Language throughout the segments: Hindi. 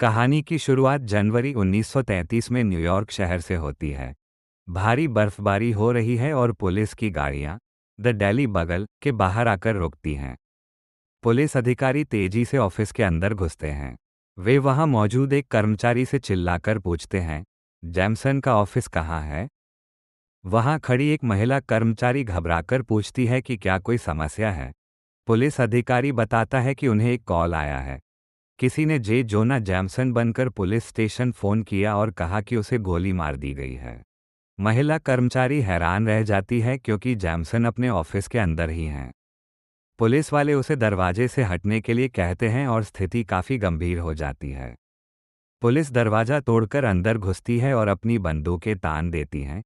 कहानी की शुरुआत जनवरी 1933 में न्यूयॉर्क शहर से होती है। भारी बर्फबारी हो रही है और पुलिस की गाड़ियां द डेली बगल के बाहर आकर रुकती हैं। पुलिस अधिकारी तेजी से ऑफिस के अंदर घुसते हैं। वे वहां मौजूद एक कर्मचारी से चिल्लाकर पूछते हैं, जैमसन का ऑफिस कहाँ है? वहां खड़ी एक महिला कर्मचारी घबराकर पूछती है कि क्या कोई समस्या है। पुलिस अधिकारी बताता है कि उन्हें एक कॉल आया है। किसी ने जे जोना जैमसन बनकर पुलिस स्टेशन फोन किया और कहा कि उसे गोली मार दी गई है। महिला कर्मचारी हैरान रह जाती है क्योंकि जैमसन अपने ऑफिस के अंदर ही हैं। पुलिस वाले उसे दरवाजे से हटने के लिए कहते हैं और स्थिति काफी गंभीर हो जाती है। पुलिस दरवाजा तोड़कर अंदर घुसती है और अपनी बंदूकें तान देती हैं,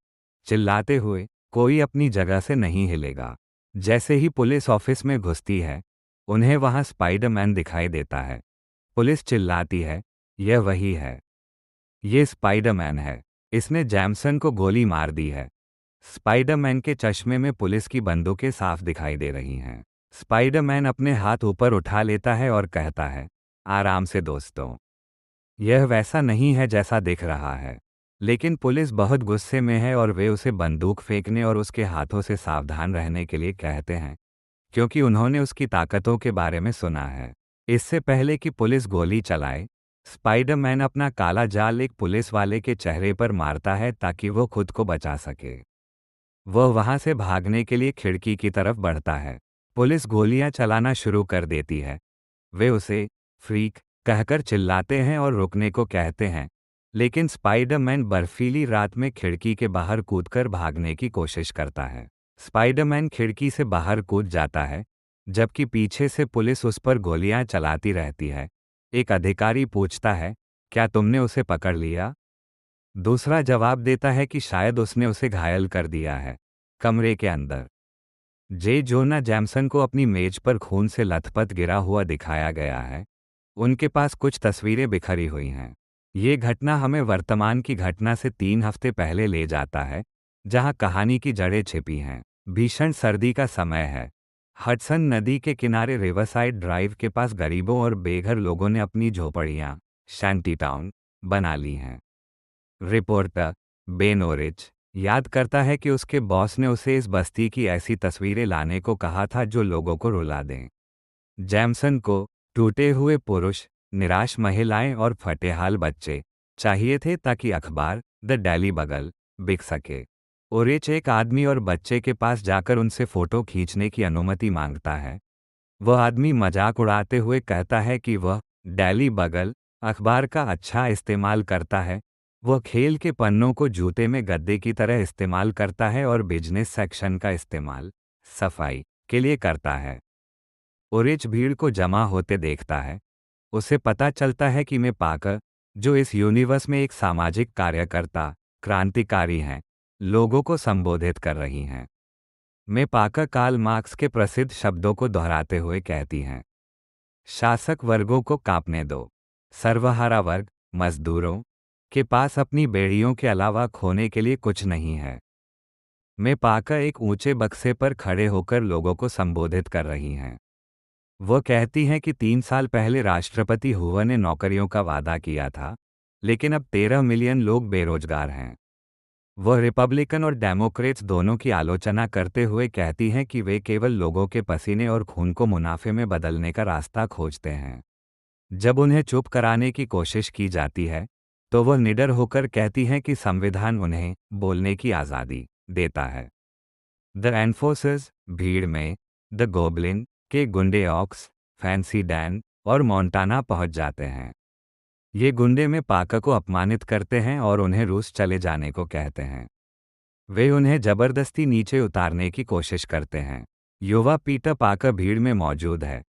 चिल्लाते हुए, कोई अपनी जगह से नहीं हिलेगा। जैसे ही पुलिस ऑफिस में घुसती है, उन्हें वहां स्पाइडरमैन दिखाई देता है। पुलिस चिल्लाती है, यह वही है। ये स्पाइडरमैन है। इसने जैमसन को गोली मार दी है। स्पाइडरमैन के चश्मे में पुलिस की बंदूकें साफ दिखाई दे रही हैं। स्पाइडरमैन अपने हाथ ऊपर उठा लेता है और कहता है, आराम से दोस्तों। यह वैसा नहीं है जैसा दिख रहा है। लेकिन पुलिस बहुत गुस्से में है और वे उसे बंदूक फेंकने और उसके हाथों से सावधान रहने के लिए कहते हैं, क्योंकि उन्होंने उसकी ताकतों के बारे में सुना है। इससे पहले कि पुलिस गोली चलाए, स्पाइडरमैन अपना काला जाल एक पुलिस वाले के चेहरे पर मारता है ताकि वो खुद को बचा सके। वह वहां से भागने के लिए खिड़की की तरफ बढ़ता है। पुलिस गोलियां चलाना शुरू कर देती है। वे उसे फ्रीक कहकर चिल्लाते हैं और रुकने को कहते हैं, लेकिन स्पाइडरमैन बर्फीली रात में खिड़की के बाहर कूदकर भागने की कोशिश करता है। स्पाइडरमैन खिड़की से बाहर कूद जाता है, जबकि पीछे से पुलिस उस पर गोलियां चलाती रहती है। एक अधिकारी पूछता है, क्या तुमने उसे पकड़ लिया? दूसरा जवाब देता है कि शायद उसने उसे घायल कर दिया है। कमरे के अंदर जे जोना जैमसन को अपनी मेज पर खून से लथपथ गिरा हुआ दिखाया गया है। उनके पास कुछ तस्वीरें बिखरी हुई हैं। ये घटना हमें वर्तमान की घटना से 3 हफ्ते पहले ले जाता है, जहां कहानी की जड़ें छिपी हैं। भीषण सर्दी का समय है। हडसन नदी के किनारे रिवरसाइड ड्राइव के पास गरीबों और बेघर लोगों ने अपनी झोपड़ियां शैंटी टाउन बना ली हैं। रिपोर्टर बेन ओरिच याद करता है कि उसके बॉस ने उसे इस बस्ती की ऐसी तस्वीरें लाने को कहा था जो लोगों को रुला दें। जैमसन को टूटे हुए पुरुष, निराश महिलाएं और फटेहाल बच्चे चाहिए थे ताकि अखबार द डेली बगल बिक सके। ओरिच एक आदमी और बच्चे के पास जाकर उनसे फोटो खींचने की अनुमति मांगता है। वह आदमी मजाक उड़ाते हुए कहता है कि वह डेली बगल अखबार का अच्छा इस्तेमाल करता है। वह खेल के पन्नों को जूते में गद्दे की तरह इस्तेमाल करता है और बिजनेस सेक्शन का इस्तेमाल सफाई के लिए करता है। ओरिच भीड़ को जमा होते देखता है। उसे पता चलता है कि मैं पाकर, जो इस यूनिवर्स में एक सामाजिक कार्यकर्ता, क्रांतिकारी हैं, लोगों को संबोधित कर रही हैं। मैं पाकर कार्ल मार्क्स के प्रसिद्ध शब्दों को दोहराते हुए कहती हैं, शासक वर्गों को कांपने दो। सर्वहारा वर्ग, मजदूरों के पास अपनी बेड़ियों के अलावा खोने के लिए कुछ नहीं है। मैं पाकर एक ऊंचे बक्से पर खड़े होकर लोगों को संबोधित कर रही हैं। वह कहती हैं कि 3 साल पहले राष्ट्रपति हुआ ने नौकरियों का वादा किया था, लेकिन अब 13 मिलियन लोग बेरोजगार हैं। वह रिपब्लिकन और डेमोक्रेट्स दोनों की आलोचना करते हुए कहती हैं कि वे केवल लोगों के पसीने और खून को मुनाफे में बदलने का रास्ता खोजते हैं। जब उन्हें चुप कराने की कोशिश की जाती है, तो वह निडर होकर कहती हैं कि संविधान उन्हें बोलने की आज़ादी देता है। द एनफोर्सर्स भीड़ में द गोबलिन के गुंडे ऑक्स, फैंसी डैन और मोंटाना पहुंच जाते हैं। ये गुंडे में पाका को अपमानित करते हैं और उन्हें रूस चले जाने को कहते हैं। वे उन्हें जबरदस्ती नीचे उतारने की कोशिश करते हैं। युवा पीटर पाका भीड़ में मौजूद है।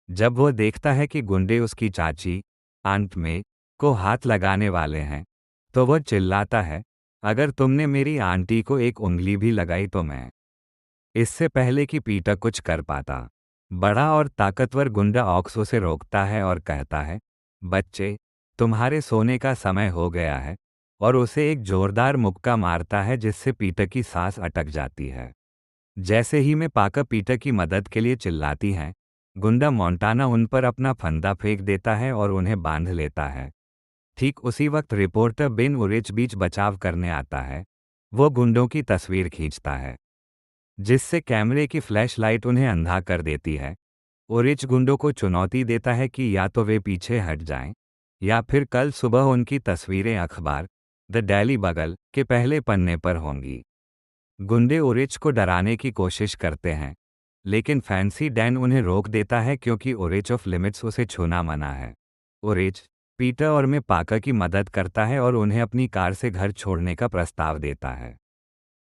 जब वह देखता है कि गुंडे उसकी चाची आंट में को हाथ लगाने वाले हैं, तो वह चिल्लाता है, अगर तुमने मेरी आंटी को एक उंगली भी लगाई तो मैं। इससे पहले कि पीटर कुछ कर पाता, बड़ा और ताकतवर गुंडा ऑक्स उसे रोकता है और कहता है, बच्चे, तुम्हारे सोने का समय हो गया है, और उसे एक जोरदार मुक्का मारता है जिससे पीटर की सांस अटक जाती है। जैसे ही मैं पाकर पीटर की मदद के लिए चिल्लाती हैं, गुंडा मोंटाना उन पर अपना फंदा फेंक देता है और उन्हें बांध लेता है। ठीक उसी वक्त रिपोर्टर बेन उरिच बीच बचाव करने आता है। वो गुंडों की तस्वीर खींचता है, जिससे कैमरे की फ्लैश लाइट उन्हें अंधा कर देती है। उरिच गुंडों को चुनौती देता है कि या तो वे पीछे हट जाएं, या फिर कल सुबह उनकी तस्वीरें अखबार द डेली बगल के पहले पन्ने पर होंगी। गुंडे ओरिच को डराने की कोशिश करते हैं, लेकिन फैंसी डैन उन्हें रोक देता है क्योंकि ओरिच ऑफ लिमिट्स उसे छूना मना है। ओरिच पीटर और में पाका की मदद करता है और उन्हें अपनी कार से घर छोड़ने का प्रस्ताव देता है।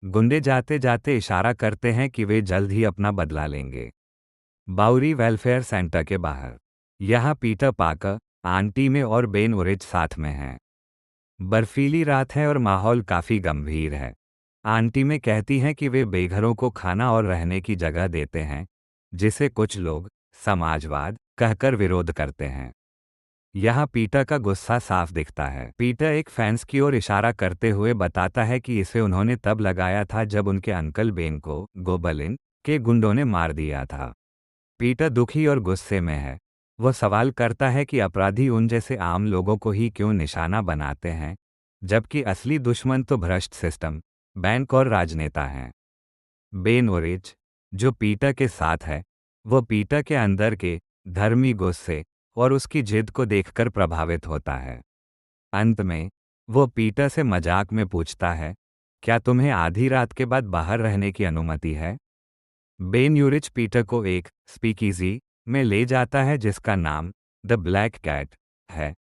गुंडे जाते जाते इशारा करते हैं कि वे जल्द ही अपना बदला लेंगे। बाउरी वेलफेयर सेंटर के बाहर यहाँ पीटर पाकर, आंटी में और बेन ओरिच साथ में हैं। बर्फीली रात है और माहौल काफ़ी गंभीर है। आंटी में कहती हैं कि वे बेघरों को खाना और रहने की जगह देते हैं, जिसे कुछ लोग समाजवाद कहकर विरोध करते हैं। यहाँ पीटर का गुस्सा साफ दिखता है। पीटर एक फैंस की ओर इशारा करते हुए बताता है कि इसे उन्होंने तब लगाया था जब उनके अंकल बेन को गोबलिन के गुंडों ने मार दिया था। पीटर दुखी और गुस्से में है। वह सवाल करता है कि अपराधी उन जैसे आम लोगों को ही क्यों निशाना बनाते हैं, जबकि असली दुश्मन तो भ्रष्ट सिस्टम, बैंक और राजनेता हैं। बेन ओरिच, जो पीटर के साथ है, वह पीटर के अंदर के धर्मी गुस्से और उसकी जिद को देखकर प्रभावित होता है। अंत में वो पीटर से मजाक में पूछता है, क्या तुम्हें आधी रात के बाद बाहर रहने की अनुमति है? बेन यूरिच पीटर को एक स्पीकीजी में ले जाता है जिसका नाम द ब्लैक कैट है।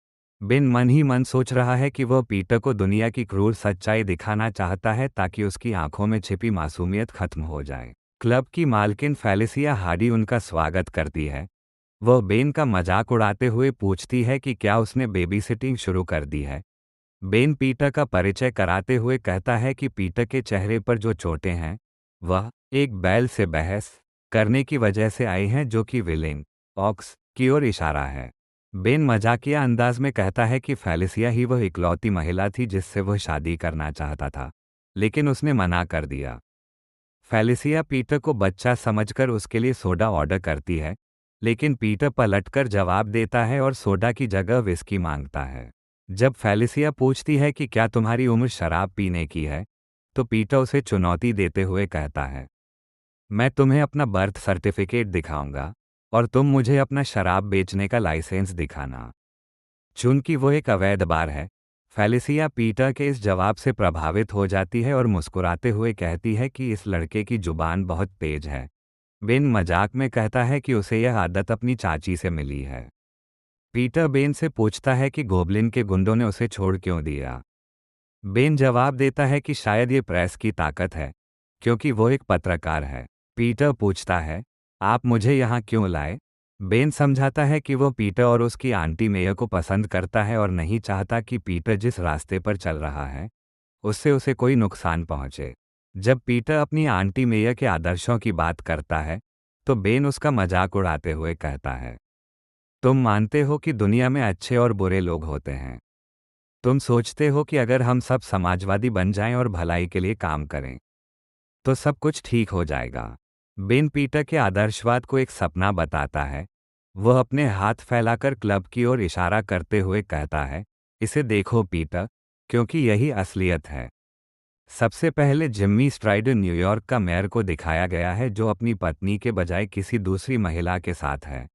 बेन मन ही मन सोच रहा है कि वह पीटर को दुनिया की क्रूर सच्चाई दिखाना चाहता है ताकि उसकी आंखों में छिपी मासूमियत खत्म हो जाए। क्लब की मालकिन फेलिसिया हार्डी उनका स्वागत करती है। वह बेन का मजाक उड़ाते हुए पूछती है कि क्या उसने बेबी सिटिंग शुरू कर दी है। बेन पीटर का परिचय कराते हुए कहता है कि पीटर के चेहरे पर जो चोटें हैं, वह एक बैल से बहस करने की वजह से आई हैं, जो कि विलिंग ऑक्स की ओर इशारा है। बेन मजाकिया अंदाज में कहता है कि फेलिसिया ही वह इकलौती महिला थी जिससे वह शादी करना चाहता था, लेकिन उसने मना कर दिया। फेलिसिया पीटर को बच्चा समझकर उसके लिए सोडा ऑर्डर करती है, लेकिन पीटर पलटकर जवाब देता है और सोडा की जगह विस्की मांगता है। जब फेलिसिया पूछती है कि क्या तुम्हारी उम्र शराब पीने की है, तो पीटर उसे चुनौती देते हुए कहता है, मैं तुम्हें अपना बर्थ सर्टिफिकेट दिखाऊंगा और तुम मुझे अपना शराब बेचने का लाइसेंस दिखाना। चूंकि वो एक अवैध बार है, फेलिसिया पीटर के इस जवाब से प्रभावित हो जाती है और मुस्कुराते हुए कहती है कि इस लड़के की जुबान बहुत तेज है। बेन मजाक में कहता है कि उसे यह आदत अपनी चाची से मिली है। पीटर बेन से पूछता है कि गोबलिन के गुंडों ने उसे छोड़ क्यों दिया। बेन जवाब देता है कि शायद ये प्रेस की ताकत है, क्योंकि वो एक पत्रकार है। पीटर पूछता है, आप मुझे यहाँ क्यों लाए? बेन समझाता है कि वो पीटर और उसकी आंटी मेयर को पसंद करता है और नहीं चाहता कि पीटर जिस रास्ते पर चल रहा है उससे उसे कोई नुकसान पहुंचे। जब पीटर अपनी आंटी मेयर के आदर्शों की बात करता है, तो बेन उसका मजाक उड़ाते हुए कहता है, तुम मानते हो कि दुनिया में अच्छे और बुरे लोग होते हैं। तुम सोचते हो कि अगर हम सब समाजवादी बन जाएं और भलाई के लिए काम करें, तो सब कुछ ठीक हो जाएगा। बेन पीटर के आदर्शवाद को एक सपना बताता है। वह अपने हाथ फैलाकर क्लब की ओर इशारा करते हुए कहता है, इसे देखो पीटर, क्योंकि यही असलियत है। सबसे पहले जिम्मी स्ट्राइडर न्यूयॉर्क का मेयर को दिखाया गया है, जो अपनी पत्नी के बजाय किसी दूसरी महिला के साथ है।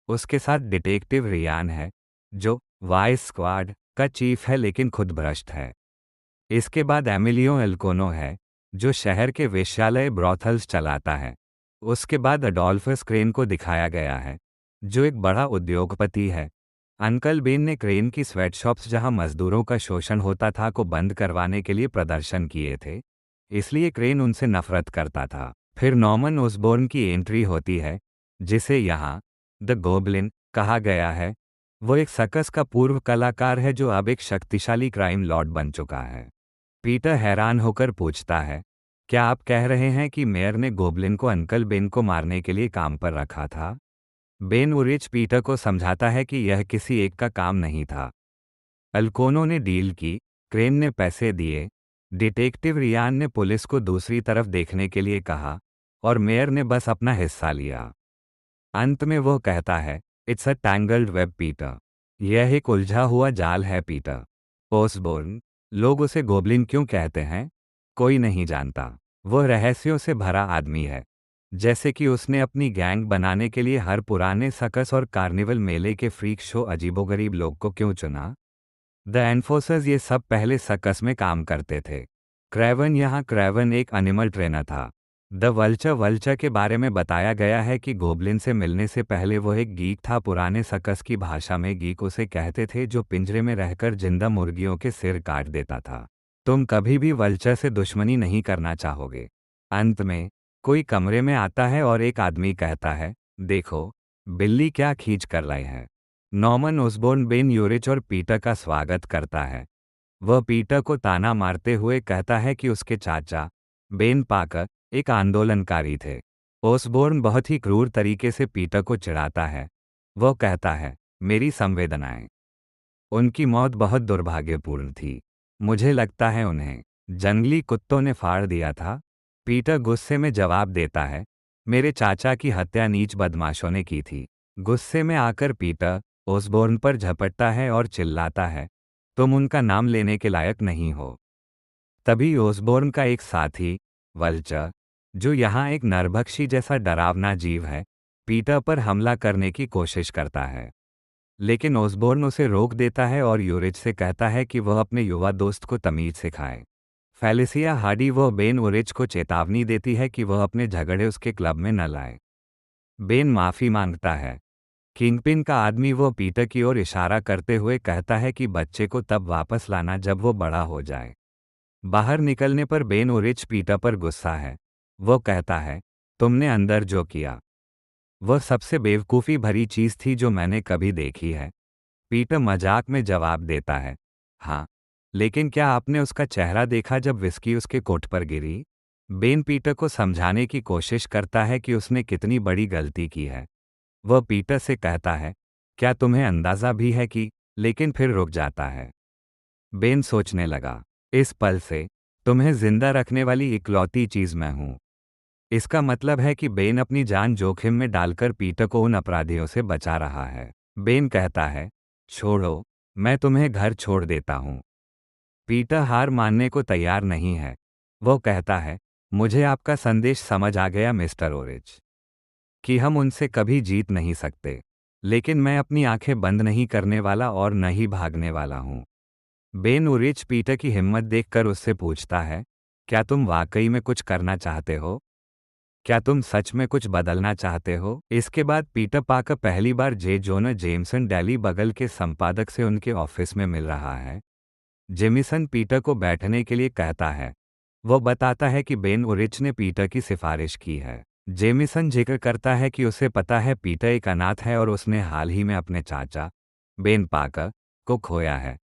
उसके साथ डिटेक्टिव रियान है, जो वाइस स्क्वाड का चीफ है लेकिन खुद भ्रष्ट है। इसके बाद एमिलियो एल्कोनो है, जो शहर के वेश्यालय ब्रॉथल्स चलाता है। उसके बाद अडोल्फस क्रेन को दिखाया गया है, जो एक बड़ा उद्योगपति है। अंकल बेन ने क्रेन की स्वेटशॉप्स जहां मजदूरों का शोषण होता था को बंद करवाने के लिए प्रदर्शन किए थे, इसलिए क्रेन उनसे नफरत करता था। फिर नॉर्मन ओसबोर्न की एंट्री होती है, जिसे यहाँ द गोबलिन कहा गया है। वो एक सर्कस का पूर्व कलाकार है जो अब एक शक्तिशाली क्राइम लॉर्ड बन चुका है। पीटर हैरान होकर पूछता है, क्या आप कह रहे हैं कि मेयर ने गोबलिन को अंकल बेन को मारने के लिए काम पर रखा था? बेन उरिच पीटर को समझाता है कि यह किसी एक का काम नहीं था। अल्कोनो ने डील की, क्रेन ने पैसे दिए, डिटेक्टिव रियान ने पुलिस को दूसरी तरफ देखने के लिए कहा, और मेयर ने बस अपना हिस्सा लिया। अंत में वो कहता है, it's a tangled web Peter. यह एक उलझा हुआ जाल है पीटर ओसबोर्न। लोग उसे गोब्लिन क्यों कहते हैं? कोई नहीं जानता। वह रहस्यों से भरा आदमी है। जैसे कि उसने अपनी गैंग बनाने के लिए हर पुराने सर्कस और कार्निवल मेले के फ्रीक शो अजीबोगरीब लोग को क्यों चुना? द एनफोर्सर्स ये सब पहले सर्कस में काम करते थे। क्रेवन एक एनिमल ट्रेनर था। द वल्चर वल्चर के बारे में बताया गया है कि गोबलिन से मिलने से पहले वह एक गीक था। पुराने सर्कस की भाषा में गीक उसे कहते थे जो पिंजरे में रहकर जिंदा मुर्गियों के सिर काट देता था। तुम कभी भी वल्चर से दुश्मनी नहीं करना चाहोगे। अंत में कोई कमरे में आता है और एक आदमी कहता है, देखो बिल्ली क्या खींच कर लाई है। नॉर्मन ओसबोर्न बेन यूरिच और पीटर का स्वागत करता है। वह पीटर को ताना मारते हुए कहता है कि उसके चाचा बेन पाकर एक आंदोलनकारी थे। ओसबोर्न बहुत ही क्रूर तरीके से पीटर को चिढ़ाता है। वह कहता है, मेरी संवेदनाएं। उनकी मौत बहुत दुर्भाग्यपूर्ण थी। मुझे लगता है उन्हें जंगली कुत्तों ने फाड़ दिया था। पीटर गुस्से में जवाब देता है, मेरे चाचा की हत्या नीच बदमाशों ने की थी। गुस्से में आकर पीटर ओसबोर्न पर झपटता है और चिल्लाता है, तुम उनका नाम लेने के लायक नहीं हो। तभी ओसबोर्न का एक साथी वल्चर, जो यहाँ एक नरभक्षी जैसा डरावना जीव है, पीटर पर हमला करने की कोशिश करता है। लेकिन ओसबोर्न उसे रोक देता है और यूरिच से कहता है कि वह अपने युवा दोस्त को तमीज सिखाए। फेलिसिया हार्डी वह बेन यूरिच को चेतावनी देती है कि वह अपने झगड़े उसके क्लब में न लाए। बेन माफी मांगता है। किंगपिन का आदमी वह पीटर की ओर इशारा करते हुए कहता है कि बच्चे को तब वापस लाना जब वो बड़ा हो जाए। बाहर निकलने पर बेन यूरिच पीटर पर गुस्सा है। वो कहता है, तुमने अंदर जो किया वह सबसे बेवकूफ़ी भरी चीज़ थी जो मैंने कभी देखी है। पीटर मजाक में जवाब देता है, हाँ, लेकिन क्या आपने उसका चेहरा देखा जब विस्की उसके कोट पर गिरी? बेन पीटर को समझाने की कोशिश करता है कि उसने कितनी बड़ी गलती की है। वह पीटर से कहता है, क्या तुम्हें अंदाज़ा भी है कि, लेकिन फिर रुक जाता है। बेन सोचने लगा, इस पल से तुम्हें जिंदा रखने वाली इकलौती चीज़ मैं हूँ। इसका मतलब है कि बेन अपनी जान जोखिम में डालकर पीटर को उन अपराधियों से बचा रहा है। बेन कहता है, छोड़ो, मैं तुम्हें घर छोड़ देता हूँ। पीटर हार मानने को तैयार नहीं है। वो कहता है, मुझे आपका संदेश समझ आ गया मिस्टर ओरिच, कि हम उनसे कभी जीत नहीं सकते। लेकिन मैं अपनी आंखें बंद नहीं करने वाला और न ही भागने वाला हूँ। बेन ओरिच पीटर की हिम्मत देखकर उससे पूछता है, क्या तुम वाकई में कुछ करना चाहते हो? क्या तुम सच में कुछ बदलना चाहते हो? इसके बाद पीटर पाकर पहली बार जे जोना जेमसन डेली बगल के संपादक से उनके ऑफिस में मिल रहा है। जेमिसन पीटर को बैठने के लिए कहता है। वो बताता है कि बेन ओरिच ने पीटर की सिफारिश की है। जेमिसन जिक्र करता है कि उसे पता है पीटर एक अनाथ है और उसने हाल ही में अपने चाचा बेन पाकर को खोया है।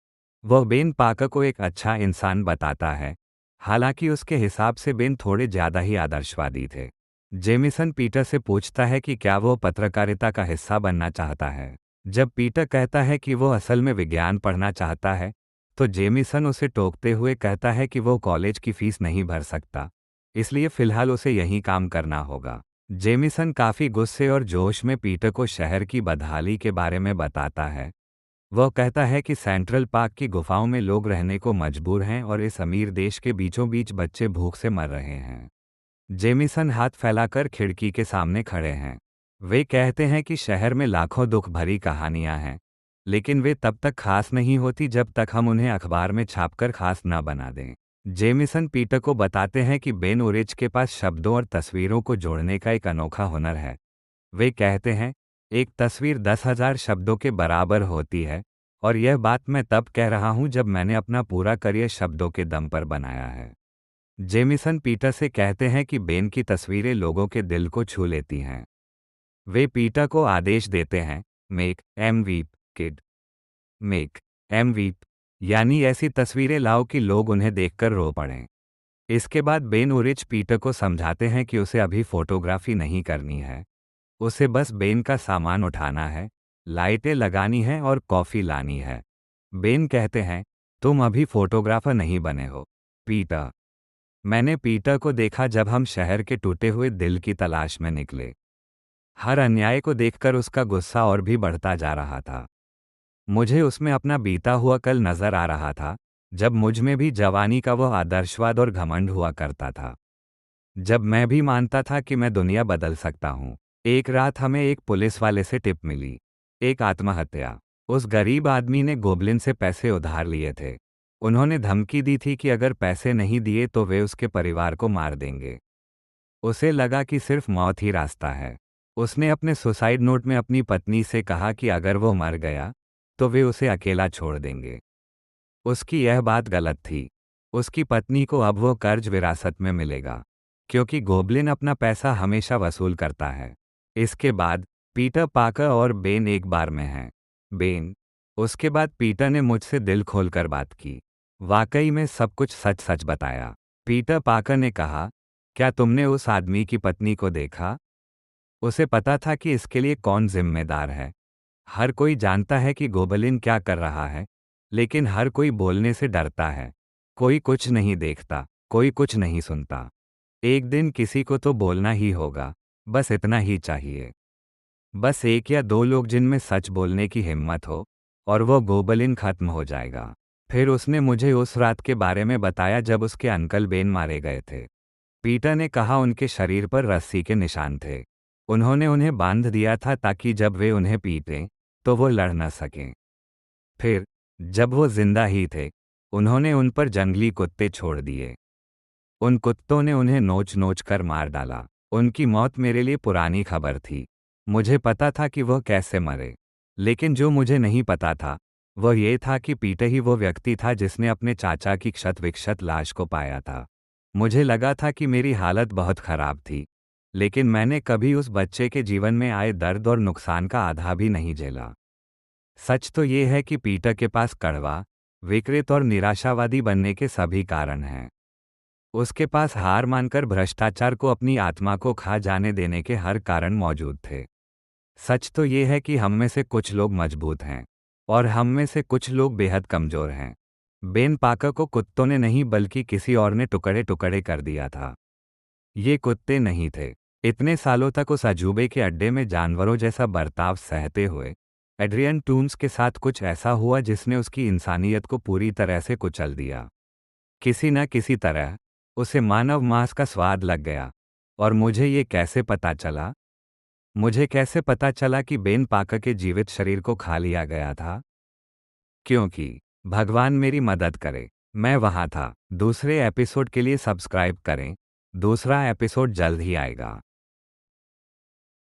वह बेन पाकर को एक अच्छा इंसान बताता है, हालांकि उसके हिसाब से बेन थोड़े ज़्यादा ही आदर्शवादी थे। जेमिसन पीटर से पूछता है कि क्या वो पत्रकारिता का हिस्सा बनना चाहता है। जब पीटर कहता है कि वो असल में विज्ञान पढ़ना चाहता है, तो जेमिसन उसे टोकते हुए कहता है कि वो कॉलेज की फीस नहीं भर सकता, इसलिए फिलहाल उसे यहीं काम करना होगा। जेमिसन काफ़ी गुस्से और जोश में पीटर को शहर की बदहाली के बारे में बताता है। वह कहता है कि सेंट्रल पार्क की गुफाओं में लोग रहने को मजबूर हैं और इस अमीर देश के बीचों बीच बच्चे भूख से मर रहे हैं। जेमिसन हाथ फैलाकर खिड़की के सामने खड़े हैं। वे कहते हैं कि शहर में लाखों दुख भरी कहानियां हैं, लेकिन वे तब तक खास नहीं होती जब तक हम उन्हें अखबार में छापकर खास न बना दें। जेमिसन पीटर को बताते हैं कि बेन ओरिच के पास शब्दों और तस्वीरों को जोड़ने का एक अनोखा हुनर है। वे कहते हैं, एक तस्वीर 10,000 शब्दों के बराबर होती है, और यह बात मैं तब कह रहा हूं जब मैंने अपना पूरा करियर शब्दों के दम पर बनाया है। जेमिसन पीटर से कहते हैं कि बेन की तस्वीरें लोगों के दिल को छू लेती हैं। वे पीटर को आदेश देते हैं, make M weep kid, make M weep, यानी ऐसी तस्वीरें लाओ कि लोग उन्हें देखकर रो पड़ें। इसके बाद बेन ओरिच पीटर को समझाते हैं कि उसे अभी फोटोग्राफी नहीं करनी है। उसे बस बेन का सामान उठाना है, लाइटें लगानी हैं और कॉफ़ी लानी है। बेन कहते हैं, तुम अभी फोटोग्राफर नहीं बने हो पीटर। मैंने पीटर को देखा जब हम शहर के टूटे हुए दिल की तलाश में निकले। हर अन्याय को देखकर उसका गुस्सा और भी बढ़ता जा रहा था। मुझे उसमें अपना बीता हुआ कल नजर आ रहा था, जब मुझ में भी जवानी का वो आदर्शवाद और घमंड हुआ करता था। जब मैं भी मानता था कि मैं दुनिया बदल सकता हूँ। एक रात हमें एक पुलिस वाले से टिप मिली। एक आत्महत्या। उस गरीब आदमी ने गोबलिन से पैसे उधार लिए थे। उन्होंने धमकी दी थी कि अगर पैसे नहीं दिए तो वे उसके परिवार को मार देंगे। उसे लगा कि सिर्फ मौत ही रास्ता है। उसने अपने सुसाइड नोट में अपनी पत्नी से कहा कि अगर वो मर गया तो वे उसे अकेला छोड़ देंगे। उसकी यह बात गलत थी। उसकी पत्नी को अब वो कर्ज विरासत में मिलेगा, क्योंकि गोबलिन अपना पैसा हमेशा वसूल करता है। इसके बाद पीटर पाकर और बेन एक बार में हैं। बेन। उसके बाद पीटर ने मुझसे दिल खोलकर बात की। वाकई में सब कुछ सच सच बताया। पीटर पाकर ने कहा, क्या तुमने उस आदमी की पत्नी को देखा? उसे पता था कि इसके लिए कौन जिम्मेदार है। हर कोई जानता है कि गोबलिन क्या कर रहा है, लेकिन हर कोई बोलने से डरता है। कोई कुछ नहीं देखता, कोई कुछ नहीं सुनता। एक दिन किसी को तो बोलना ही होगा। बस इतना ही चाहिए। बस एक या दो लोग जिनमें सच बोलने की हिम्मत हो, और वो गोबलिन खत्म हो जाएगा। फिर उसने मुझे उस रात के बारे में बताया जब उसके अंकल बेन मारे गए थे। पीटर ने कहा उनके शरीर पर रस्सी के निशान थे। उन्होंने उन्हें बांध दिया था ताकि जब वे उन्हें पीटें तो वो लड़ न सकें। फिर जब वो जिंदा ही थे, उन्होंने उन पर जंगली कुत्ते छोड़ दिए। उन कुत्तों ने उन्हें नोच नोच कर मार डाला। उनकी मौत मेरे लिए पुरानी खबर थी। मुझे पता था कि वह कैसे मरे, लेकिन जो मुझे नहीं पता था वह ये था कि पीटर ही वो व्यक्ति था जिसने अपने चाचा की क्षत विक्षत लाश को पाया था। मुझे लगा था कि मेरी हालत बहुत खराब थी, लेकिन मैंने कभी उस बच्चे के जीवन में आए दर्द और नुकसान का आधा भी नहीं झेला। सच तो ये है कि पीटर के पास कड़वा, विकृत और निराशावादी बनने के सभी कारण हैं। उसके पास हार मानकर भ्रष्टाचार को अपनी आत्मा को खा जाने देने के हर कारण मौजूद थे। सच तो ये है कि हम में से कुछ लोग मजबूत हैं, और हम में से कुछ लोग बेहद कमजोर हैं। बेन पाकर को कुत्तों ने नहीं बल्कि किसी और ने टुकड़े टुकड़े कर दिया था। ये कुत्ते नहीं थे। इतने सालों तक उस अजूबे के अड्डे में जानवरों जैसा बर्ताव सहते हुए एड्रियन टूम्स के साथ कुछ ऐसा हुआ जिसने उसकी इंसानियत को पूरी तरह से कुचल दिया। किसी न किसी तरह उसे मानव मांस का स्वाद लग गया। और मुझे ये कैसे पता चला? मुझे कैसे पता चला कि बेन पाकर के जीवित शरीर को खा लिया गया था? क्योंकि भगवान मेरी मदद करे, मैं वहां था। दूसरे एपिसोड के लिए सब्सक्राइब करें। दूसरा एपिसोड जल्द ही आएगा।